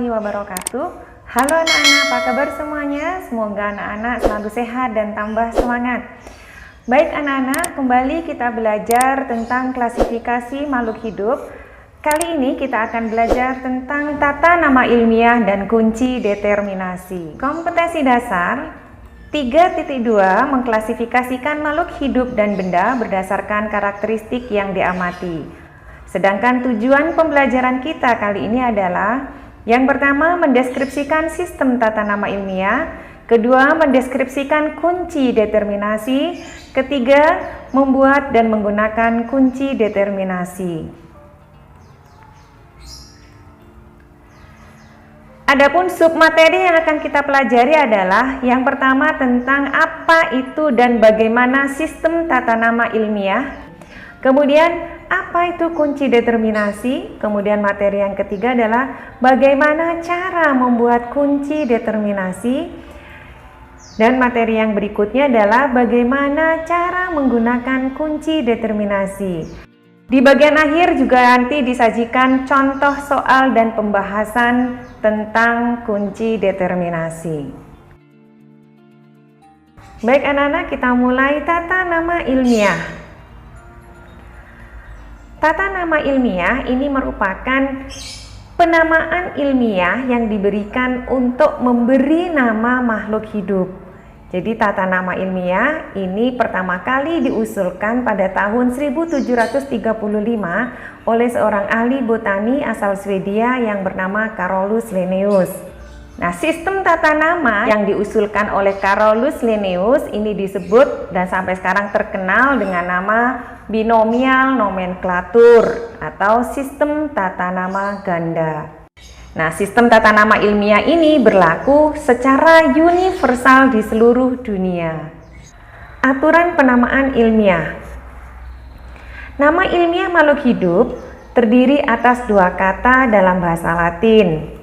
warahmatullahi wabarakatuh. Halo anak-anak, apa kabar semuanya? Semoga anak-anak selalu sehat dan tambah semangat. Baik anak-anak, kembali kita belajar tentang klasifikasi makhluk hidup. Kali ini kita akan belajar tentang tata nama ilmiah dan kunci determinasi. Kompetensi dasar 3.2 mengklasifikasikan makhluk hidup dan benda berdasarkan karakteristik yang diamati. Sedangkan tujuan pembelajaran kita kali ini adalah yang pertama mendeskripsikan sistem tata nama ilmiah, kedua mendeskripsikan kunci determinasi, ketiga membuat dan menggunakan kunci determinasi. Adapun submateri yang akan kita pelajari adalah yang pertama tentang apa itu dan bagaimana sistem tata nama ilmiah. Kemudian apa itu kunci determinasi? Kemudian materi yang ketiga adalah bagaimana cara membuat kunci determinasi. Dan materi yang berikutnya adalah bagaimana cara menggunakan kunci determinasi. Di bagian akhir juga nanti disajikan contoh soal dan pembahasan tentang kunci determinasi. Baik anak-anak, kita mulai tata nama ilmiah. Tata nama ilmiah ini merupakan penamaan ilmiah yang diberikan untuk memberi nama makhluk hidup. Jadi tata nama ilmiah ini pertama kali diusulkan pada tahun 1735 oleh seorang ahli botani asal Swedia yang bernama Carolus Linnaeus. Nah, sistem tata nama yang diusulkan oleh Carolus Linnaeus ini disebut dan sampai sekarang terkenal dengan nama binomial nomenklatur atau sistem tata nama ganda. Nah, sistem tata nama ilmiah ini berlaku secara universal di seluruh dunia. Aturan penamaan ilmiah. Nama ilmiah makhluk hidup terdiri atas dua kata dalam bahasa Latin.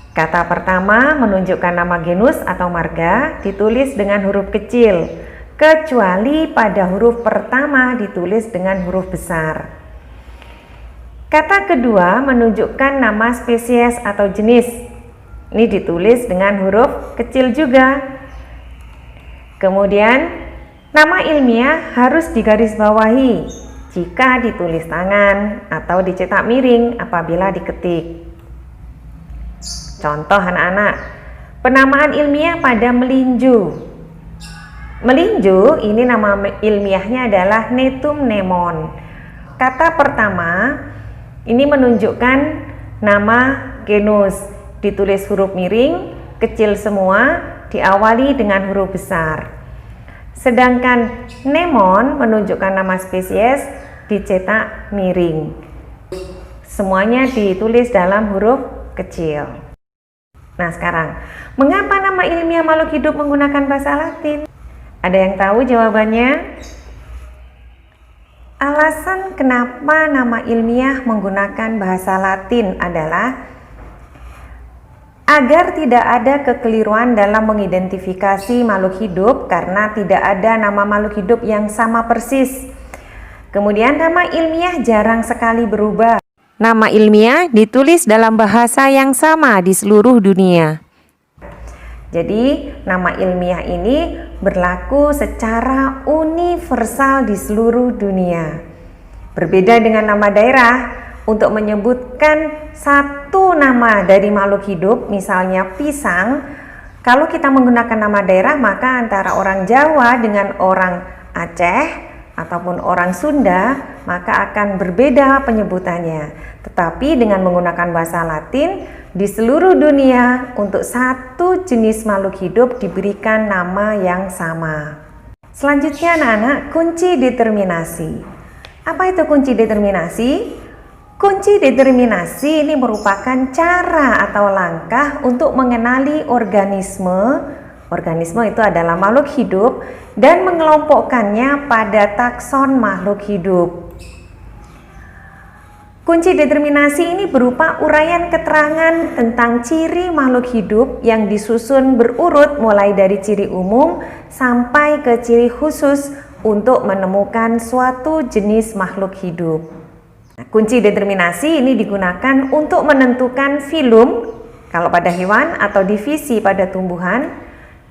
Kata pertama menunjukkan nama genus atau marga ditulis dengan huruf kecil, kecuali pada huruf pertama ditulis dengan huruf besar. Kata kedua menunjukkan nama spesies atau jenis. Ini ditulis dengan huruf kecil juga. Kemudian, nama ilmiah harus digarisbawahi jika ditulis tangan atau dicetak miring apabila diketik. Contoh anak-anak, penamaan ilmiah pada melinju. Melinju ini nama ilmiahnya adalah Netum nemon. Kata pertama ini menunjukkan nama genus, ditulis huruf miring, kecil semua, diawali dengan huruf besar. Sedangkan nemon menunjukkan nama spesies, dicetak miring. Semuanya ditulis dalam huruf kecil. Nah sekarang, mengapa nama ilmiah makhluk hidup menggunakan bahasa Latin? Ada yang tahu jawabannya? Alasan kenapa nama ilmiah menggunakan bahasa Latin adalah agar tidak ada kekeliruan dalam mengidentifikasi makhluk hidup karena tidak ada nama makhluk hidup yang sama persis. Kemudian nama ilmiah jarang sekali berubah. Nama ilmiah ditulis dalam bahasa yang sama di seluruh dunia. Jadi, nama ilmiah ini berlaku secara universal di seluruh dunia. Berbeda dengan nama daerah, untuk menyebutkan satu nama dari makhluk hidup, misalnya pisang, kalau kita menggunakan nama daerah, maka antara orang Jawa dengan orang Aceh ataupun orang Sunda, maka akan berbeda penyebutannya. Tetapi dengan menggunakan bahasa Latin, di seluruh dunia untuk satu jenis makhluk hidup diberikan nama yang sama. Selanjutnya anak-anak, kunci determinasi. Apa itu kunci determinasi? Kunci determinasi ini merupakan cara atau langkah untuk mengenali organisme. Organisme itu adalah makhluk hidup dan mengelompokkannya pada takson makhluk hidup. Kunci determinasi ini berupa uraian keterangan tentang ciri makhluk hidup yang disusun berurut mulai dari ciri umum sampai ke ciri khusus untuk menemukan suatu jenis makhluk hidup. Nah, Kunci determinasi ini digunakan untuk menentukan filum kalau pada hewan atau divisi pada tumbuhan,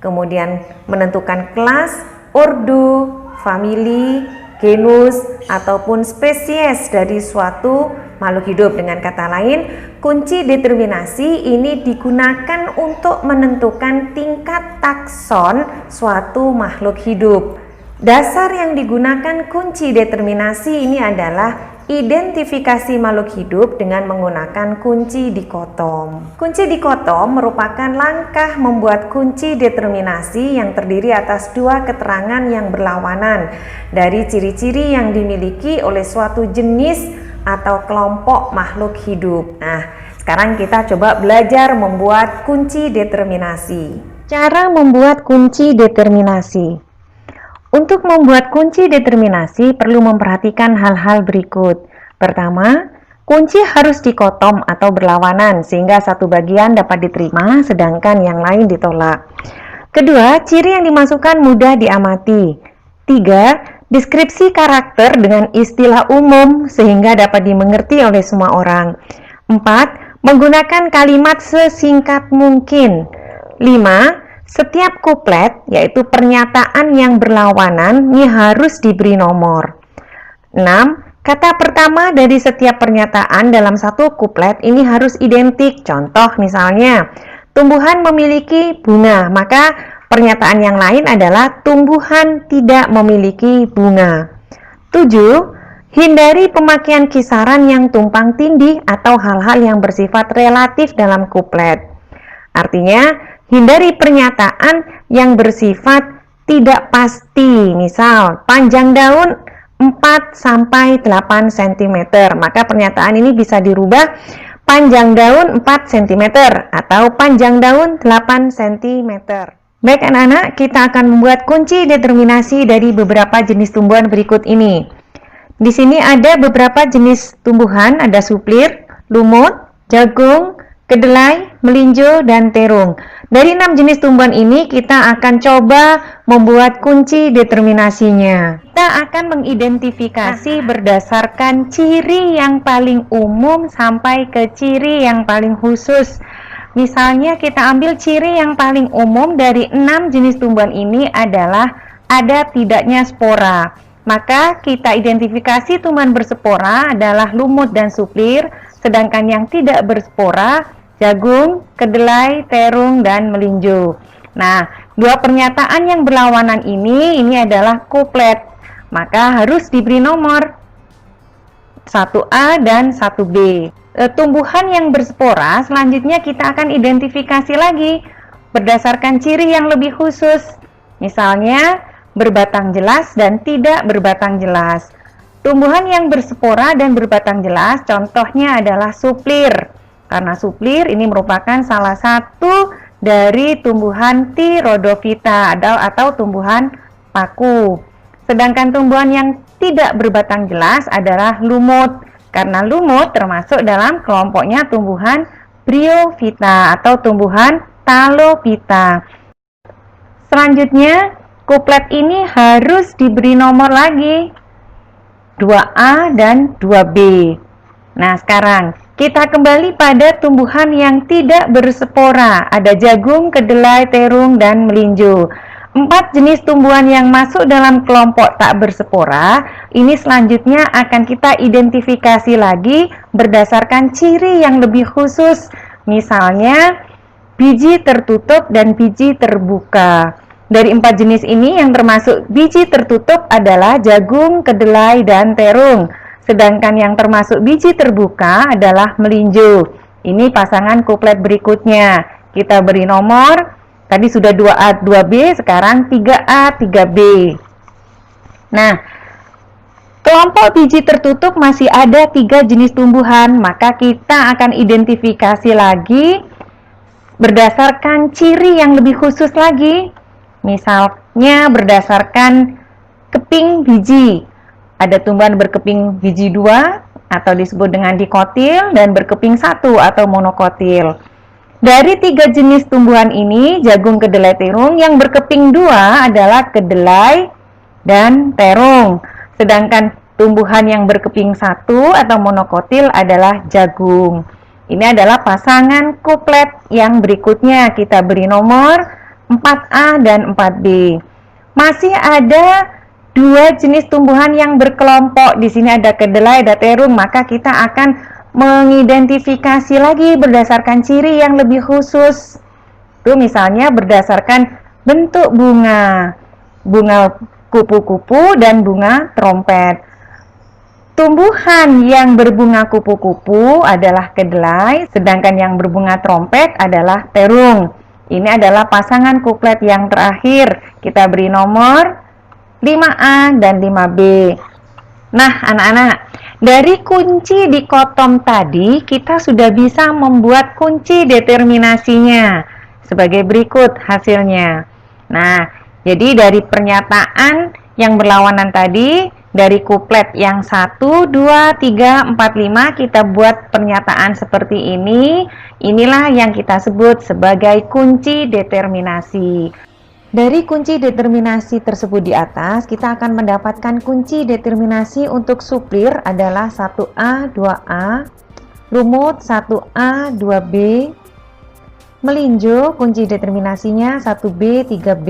kemudian menentukan kelas, ordo, famili, genus, ataupun spesies dari suatu makhluk hidup. Dengan kata lain, kunci determinasi ini digunakan untuk menentukan tingkat takson suatu makhluk hidup. Dasar yang digunakan kunci determinasi ini adalah identifikasi makhluk hidup dengan menggunakan kunci dikotom. Kunci dikotom merupakan langkah membuat kunci determinasi yang terdiri atas dua keterangan yang berlawanan dari ciri-ciri yang dimiliki oleh suatu jenis atau kelompok makhluk hidup. Nah, sekarang kita coba belajar membuat kunci determinasi. Cara membuat kunci determinasi. Untuk membuat kunci determinasi perlu memperhatikan hal-hal berikut. Pertama, kunci harus dikotom atau berlawanan sehingga satu bagian dapat diterima sedangkan yang lain ditolak. Kedua, ciri yang dimasukkan mudah diamati. Tiga, deskripsi karakter dengan istilah umum sehingga dapat dimengerti oleh semua orang. 4. Menggunakan kalimat sesingkat mungkin. 5. Setiap kuplet, yaitu pernyataan yang berlawanan, ini harus diberi nomor. 6. Kata pertama dari setiap pernyataan dalam satu kuplet ini harus identik. Contoh misalnya, tumbuhan memiliki bunga, maka pernyataan yang lain adalah tumbuhan tidak memiliki bunga. 7. Hindari pemakaian kisaran yang tumpang tindih atau hal-hal yang bersifat relatif dalam kuplet. Artinya, hindari pernyataan yang bersifat tidak pasti. Misal, panjang daun 4-8 cm. Maka pernyataan ini bisa dirubah panjang daun 4 cm atau panjang daun 8 cm. Baik anak-anak, kita akan membuat kunci determinasi dari beberapa jenis tumbuhan berikut ini. Di sini ada beberapa jenis tumbuhan, ada suplir, lumut, jagung, kedelai, melinjo, dan terung. Dari 6 jenis tumbuhan ini kita akan coba membuat kunci determinasinya. Kita akan mengidentifikasi berdasarkan ciri yang paling umum sampai ke ciri yang paling khusus. Misalnya kita ambil ciri yang paling umum dari 6 jenis tumbuhan ini adalah ada tidaknya spora. Maka kita identifikasi tumbuhan berspora adalah lumut dan suplir, sedangkan yang tidak berspora jagung, kedelai, terung, dan melinjo. Nah, dua pernyataan yang berlawanan ini adalah kuplet. Maka harus diberi nomor 1A dan 1B. Tumbuhan yang berspora selanjutnya kita akan identifikasi lagi berdasarkan ciri yang lebih khusus. Misalnya, berbatang jelas dan tidak berbatang jelas. Tumbuhan yang berspora dan berbatang jelas contohnya adalah suplir. Karena suplir ini merupakan salah satu dari tumbuhan Thyrhodophyta atau tumbuhan paku. Sedangkan tumbuhan yang tidak berbatang jelas adalah lumut. Karena lumut termasuk dalam kelompoknya tumbuhan Bryophyta atau tumbuhan Ptalophyta. Selanjutnya, kuplet ini harus diberi nomor lagi 2A dan 2B. Nah, sekarang kita kembali pada tumbuhan yang tidak berspora. Ada jagung, kedelai, terung, dan melinjo. 4 jenis tumbuhan yang masuk dalam kelompok tak berspora, ini selanjutnya akan kita identifikasi lagi berdasarkan ciri yang lebih khusus. Misalnya, biji tertutup dan biji terbuka. Dari 4 jenis ini yang termasuk biji tertutup adalah jagung, kedelai, dan terung. Sedangkan yang termasuk biji terbuka adalah melinjo. Ini pasangan kuplet berikutnya. Kita beri nomor, tadi sudah 2A, 2B, sekarang 3A, 3B. Nah, kelompok biji tertutup masih ada 3 jenis tumbuhan, maka kita akan identifikasi lagi berdasarkan ciri yang lebih khusus lagi. Misalnya berdasarkan keping biji. Ada tumbuhan berkeping biji 2 atau disebut dengan dikotil dan berkeping 1 atau monokotil. Dari 3 jenis tumbuhan ini, jagung, kedelai, terung, yang berkeping 2 adalah kedelai dan terung. Sedangkan tumbuhan yang berkeping satu atau monokotil adalah jagung. Ini adalah pasangan kuplet yang berikutnya. Kita beri nomor 4A dan 4B. Masih ada dua jenis tumbuhan yang berkelompok. Di sini ada kedelai, ada terung. Maka kita akan mengidentifikasi lagi berdasarkan ciri yang lebih khusus. Itu misalnya berdasarkan bentuk bunga. Bunga kupu-kupu dan bunga trompet. Tumbuhan yang berbunga kupu-kupu adalah kedelai, sedangkan yang berbunga trompet adalah terung. Ini adalah pasangan kuplet yang terakhir. Kita beri nomor 5A dan 5B. Nah, anak-anak, dari kunci dikotom tadi, kita sudah bisa membuat kunci determinasinya. Sebagai berikut hasilnya. Nah, jadi dari pernyataan yang berlawanan tadi, dari kuplet yang 1, 2, 3, 4, 5 kita buat pernyataan seperti ini. Inilah yang kita sebut sebagai kunci determinasi. Dari kunci determinasi tersebut di atas, kita akan mendapatkan kunci determinasi untuk suplir adalah 1A, 2A, lumut 1A, 2B, melinjo kunci determinasinya 1B, 3B,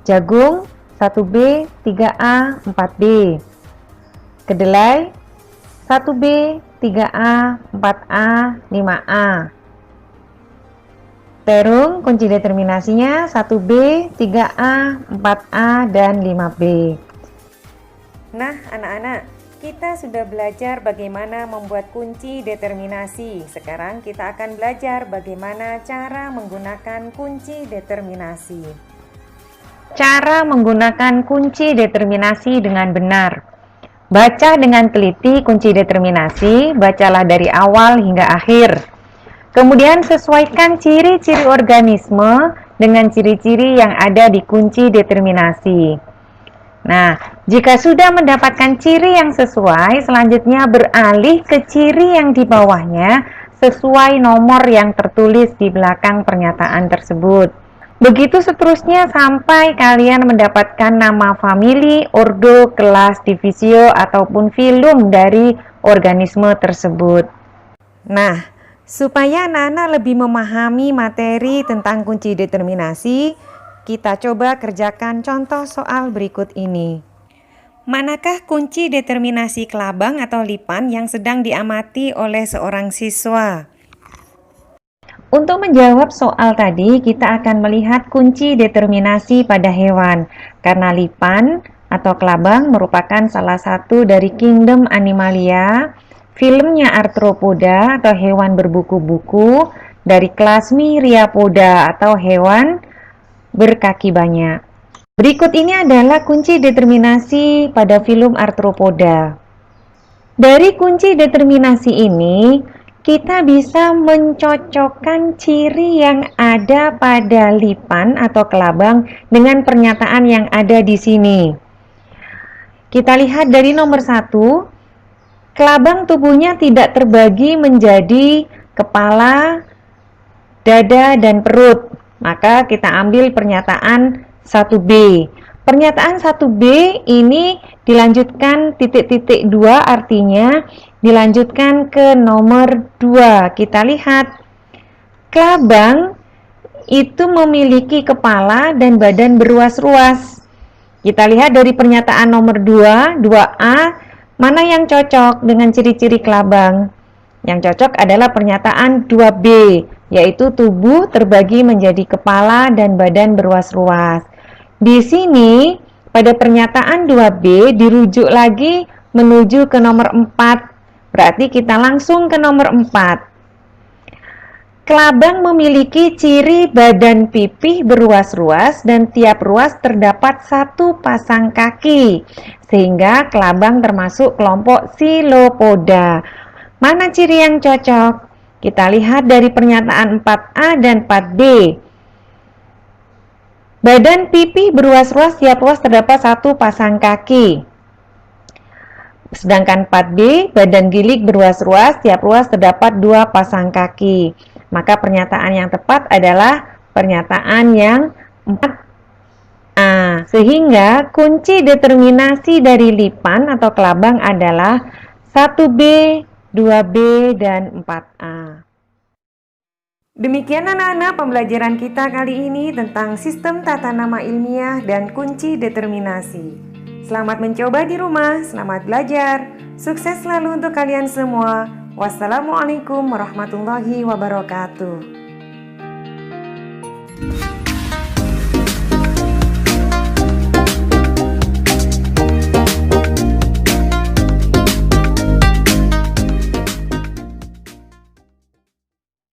jagung 1B, 3A, 4B. Kedelai 1B, 3A, 4A, 5A. Terung kunci determinasinya 1B, 3A, 4A, dan 5B. Nah, anak-anak, kita sudah belajar bagaimana membuat kunci determinasi. Sekarang kita akan belajar bagaimana cara menggunakan kunci determinasi. Cara menggunakan kunci determinasi dengan benar. Baca dengan teliti kunci determinasi, bacalah dari awal hingga akhir. Kemudian sesuaikan ciri-ciri organisme dengan ciri-ciri yang ada di kunci determinasi. Nah, jika sudah mendapatkan ciri yang sesuai, selanjutnya beralih ke ciri yang di bawahnya sesuai nomor yang tertulis di belakang pernyataan tersebut. Begitu seterusnya sampai kalian mendapatkan nama famili, ordo, kelas, divisio, ataupun filum dari organisme tersebut. Nah, supaya anak-anak lebih memahami materi tentang kunci determinasi, kita coba kerjakan contoh soal berikut ini. Manakah kunci determinasi kelabang atau lipan yang sedang diamati oleh seorang siswa? Untuk menjawab soal tadi, kita akan melihat kunci determinasi pada hewan, karena lipan atau kelabang merupakan salah satu dari kingdom Animalia, filmnya Arthropoda atau hewan berbuku-buku, dari kelas Myriapoda atau hewan berkaki banyak. Berikut ini adalah kunci determinasi pada film Arthropoda. Dari kunci determinasi ini, kita bisa mencocokkan ciri yang ada pada lipan atau kelabang dengan pernyataan yang ada di sini. Kita lihat dari nomor 1, kelabang tubuhnya tidak terbagi menjadi kepala, dada, dan perut. Maka kita ambil pernyataan 1B. Pernyataan 1B ini dilanjutkan titik-titik 2, artinya dilanjutkan ke nomor 2. Kita lihat, kelabang itu memiliki kepala dan badan beruas-ruas. Kita lihat dari pernyataan nomor 2, 2A, mana yang cocok dengan ciri-ciri kelabang? Yang cocok adalah pernyataan 2B, yaitu tubuh terbagi menjadi kepala dan badan beruas-ruas. Di sini, pada pernyataan 2B dirujuk lagi menuju ke nomor 4. Berarti kita langsung ke nomor 4. Kelabang memiliki ciri badan pipih beruas-ruas dan tiap ruas terdapat satu pasang kaki. Sehingga kelabang termasuk kelompok Silopoda. Mana ciri yang cocok? Kita lihat dari pernyataan 4A dan 4B. Badan pipih beruas-ruas, tiap ruas terdapat satu pasang kaki. Sedangkan 4B, badan gilik beruas-ruas, tiap ruas terdapat dua pasang kaki. Maka pernyataan yang tepat adalah pernyataan yang 4A. sehingga kunci determinasi dari lipan atau kelabang adalah 1B, 2B, dan 4A. Demikian anak-anak pembelajaran kita kali ini tentang sistem tata nama ilmiah dan kunci determinasi. Selamat mencoba di rumah, selamat belajar. Sukses selalu untuk kalian semua. Wassalamualaikum warahmatullahi wabarakatuh.